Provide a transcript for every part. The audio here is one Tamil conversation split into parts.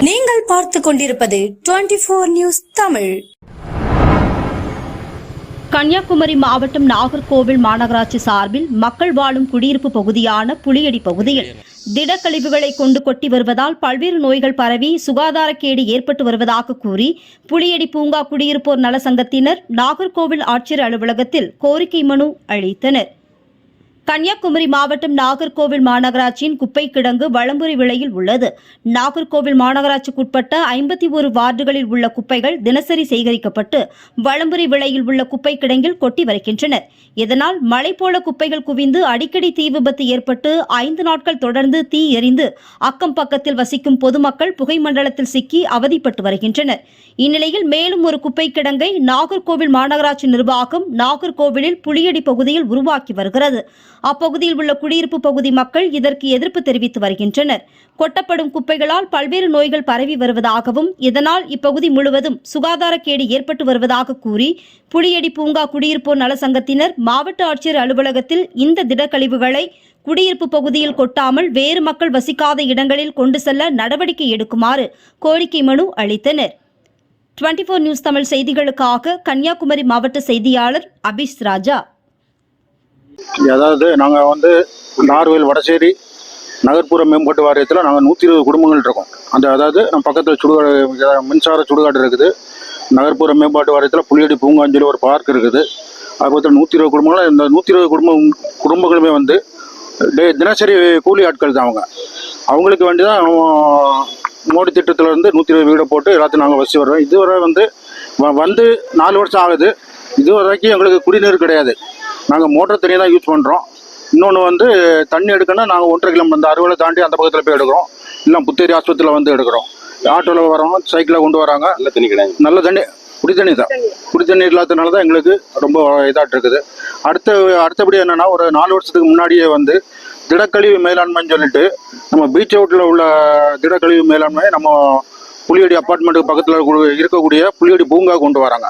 நீங்கள் பார்த்துக் கொண்டிருப்பது 24 நியூஸ் தமிழ். கன்னியாகுமரி மாவட்டம் நாகர்கோவில் மாநகராட்சி சார்பில் மக்கள் வாழும் குடியிருப்பு பகுதியான புளியடி பகுதியில் திடக்கழிவுகளை கொண்டு கொட்டி வருவதால் பல்வேறு நோய்கள் பரவி சுகாதாரக்கேடு ஏற்பட்டு வருவதாக கூறி புளியடி பூங்கா குடியிருப்போர் நல சங்கத்தினர் நாகர்கோவில் ஆட்சியர் அலுவலகத்தில் கோரிக்கை மனு அளித்தனர். கன்னியாகுமரி மாவட்டம் நாகர்கோவில் மாநகராட்சியின் குப்பை கிடங்கு வலம்புரி விலையில் உள்ளது. நாகர்கோவில் மாநகராட்சிக்குட்பட்ட 51 வார்டுகளில் உள்ள குப்பைகள் தினசரி சேகரிக்கப்பட்டு வலம்புரி விலையில் உள்ள குப்பை கிடங்கில் கொட்டி வருகின்றனர். இதனால் மழை போல குப்பைகள் குவிந்து அடிக்கடி தீ விபத்து ஏற்பட்டு 5 நாட்கள் தொடர்ந்து தீ எரிந்து அக்கம் பக்கத்தில் வசிக்கும் பொதுமக்கள் புகை மண்டலத்தில் சிக்கி அவதிப்பட்டு வருகின்றனர். இந்நிலையில் மேலும் ஒரு குப்பை கிடங்கை நாகர்கோவில் மாநகராட்சி நிர்வாகம் நாகர்கோவிலில் புளியடி பகுதியில் உருவாக்கி வருகிறது. அப்பகுதியில் உள்ள குடியிருப்பு பகுதி மக்கள் இதற்கு எதிர்ப்பு தெரிவித்து வருகின்றனர். கொட்டப்படும் குப்பைகளால் பல்வேறு நோய்கள் பரவி வருவதாகவும் இதனால் இப்பகுதி முழுவதும் சுகாதாரக்கேடு ஏற்பட்டு வருவதாக கூறி புளியடி பூங்கா குடியிருப்போர் நல சங்கத்தினர் மாவட்ட ஆட்சியர் அலுவலகத்தில் இந்த திடக்கழிவுகளை குடியிருப்பு பகுதியில் கொட்டாமல் வேறு மக்கள் வசிக்காத இடங்களில் கொண்டு செல்ல நடவடிக்கை எடுக்குமாறு கோரிக்கை மனு அளித்தனர். 24 நியூஸ் தமிழ் செய்திகளுக்காக கன்னியாகுமரி மாவட்ட செய்தியாளர் அபிஷ் ராஜா. அதாவது நாங்கள் நார்வேல் வடசேரி நகர்ப்புற மேம்பாட்டு வாரியத்தில் நாங்கள் 120 குடும்பங்கள் இருக்கோம். அதாவது நம்ம பக்கத்தில் சுடுகாடு மின்சார சுடுகாடு இருக்குது. நகர்ப்புற மேம்பாட்டு வாரியத்தில் புளியடி பூங்காஞ்சலி ஒரு பார்க் இருக்குது. அது பார்த்தா 120 குடும்பங்கள். இந்த 120 குடும்பங்களுமே தினசரி கூலி ஆட்கள் தான். அவங்களுக்கு வேண்டி தான் மோடி திட்டத்திலேருந்து 120 வீடை போட்டு எல்லாத்தையும் நாங்கள் வசி வருவோம். இதுவரை வந்து 4 வருஷம் ஆகுது. இதுவரைக்கும் எங்களுக்கு குடிநீர் கிடையாது. நாங்கள் மோட்டர் தண்ணி தான் யூஸ் பண்ணுறோம். இன்னொன்று தண்ணி எடுக்கணும்னா நாங்கள் 1.5 கிலோமீட்டர் அறுவலை தாண்டி அந்த பக்கத்தில் போய் எடுக்கிறோம். இல்லை புத்தேரி ஆஸ்பத்திரியில் எடுக்கிறோம். ஆட்டோவில் வரோம், சைக்கிளில் கொண்டு வராங்க. நல்ல தண்ணி கிடையாது. நல்ல தண்ணி குடி தண்ணி தான். குடி தண்ணி இல்லாததுனால தான் எங்களுக்கு ரொம்ப இதாகிட்டு இருக்குது. அடுத்தபடி என்னென்னா, ஒரு 4 வருஷத்துக்கு முன்னாடியே திடக்கழிவு மேலாண்மைன்னு சொல்லிட்டு நம்ம பீச் அவுட்டில் உள்ள திடக்கழிவு மேலாண்மை நம்ம புளியடி அப்பார்ட்மெண்ட்டுக்கு பக்கத்தில் இருக்கக்கூடிய புளியடி பூங்கா கொண்டு வராங்க.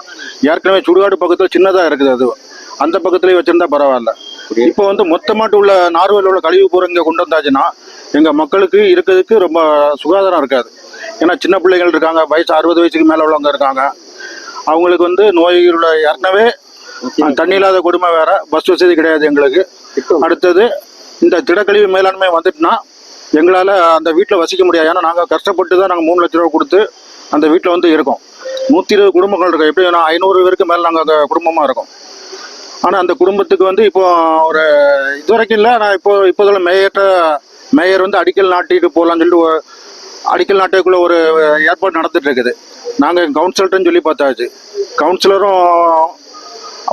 ஏற்கனவே சுடுகாடு பக்கத்தில் சின்னதாக இருக்குது. அது அந்த பக்கத்துலேயே வச்சுருந்தா பரவாயில்ல. இப்போ மொத்தமாட்டு உள்ள நார்வேல உள்ள கழிவு பூரா இங்கே கொண்டு வந்தாச்சுன்னா எங்கள் மக்களுக்கு இருக்கிறதுக்கு ரொம்ப சுகாதாரம் இருக்காது. ஏன்னா சின்ன பிள்ளைகள் இருக்காங்க, வயசு 60 வயசுக்கு மேலே உள்ளவங்க இருக்காங்க. அவங்களுக்கு நோய்களோட ஏற்கனவே தண்ணி இல்லாத கொடுமை வேற, பஸ் வசதி கிடையாது எங்களுக்கு. அடுத்தது இந்த திடக்கழிவு மேலாண்மை வந்துட்டுனா எங்களால் அந்த வீட்டில் வசிக்க முடியாது. ஏன்னா நாங்கள் கஷ்டப்பட்டு தான் நாங்கள் 3 லட்ச ரூபா கொடுத்து அந்த வீட்டில் இருக்கோம். 120 குடும்பங்கள் இருக்கோம். எப்படி 500 பேருக்கு மேலே நாங்கள் குடும்பமாக இருக்கோம். ஆனால் அந்த குடும்பத்துக்கு இப்போ ஒரு இதுவரைக்கும் இல்லை. ஆனால் இப்போதில் மேயர் அடிக்கல் நாட்டிட்டு போகலான்னு சொல்லிட்டு அடிக்கல் நாட்டுக்குள்ளே ஒரு ஏற்பாடு நடந்துட்டு இருக்குது. நாங்கள் கவுன்சிலர்கிட்டன்னு சொல்லி பார்த்தாச்சு. கவுன்சிலரும்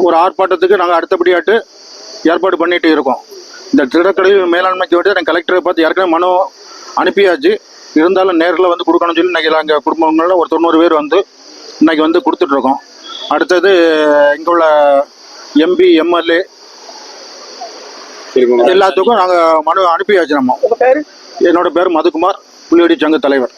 ஒரு ஆர்ப்பாட்டத்துக்கு நாங்கள் அடுத்தபடியாட்டு ஏற்பாடு பண்ணிட்டு இருக்கோம். இந்த திடக்கழிவு மேலாண்மைக்கு நாங்கள் கலெக்டரை பார்த்து ஏற்கனவே மனு அனுப்பியாச்சு. இருந்தாலும் நேரில் கொடுக்கணும்னு சொல்லி இன்றைக்கி அங்கே குடும்பங்களில் ஒரு 90 பேர் இன்னைக்கு கொடுத்துட்ருக்கோம். அடுத்தது இங்கே உள்ள எம்பி எம்எல்ஏ எல்லாத்துக்கும் நாங்கள் மனு அனுப்பியாச்சு. என்னோட பேர் மதுக்குமார், புளியடி சங்க தலைவர்.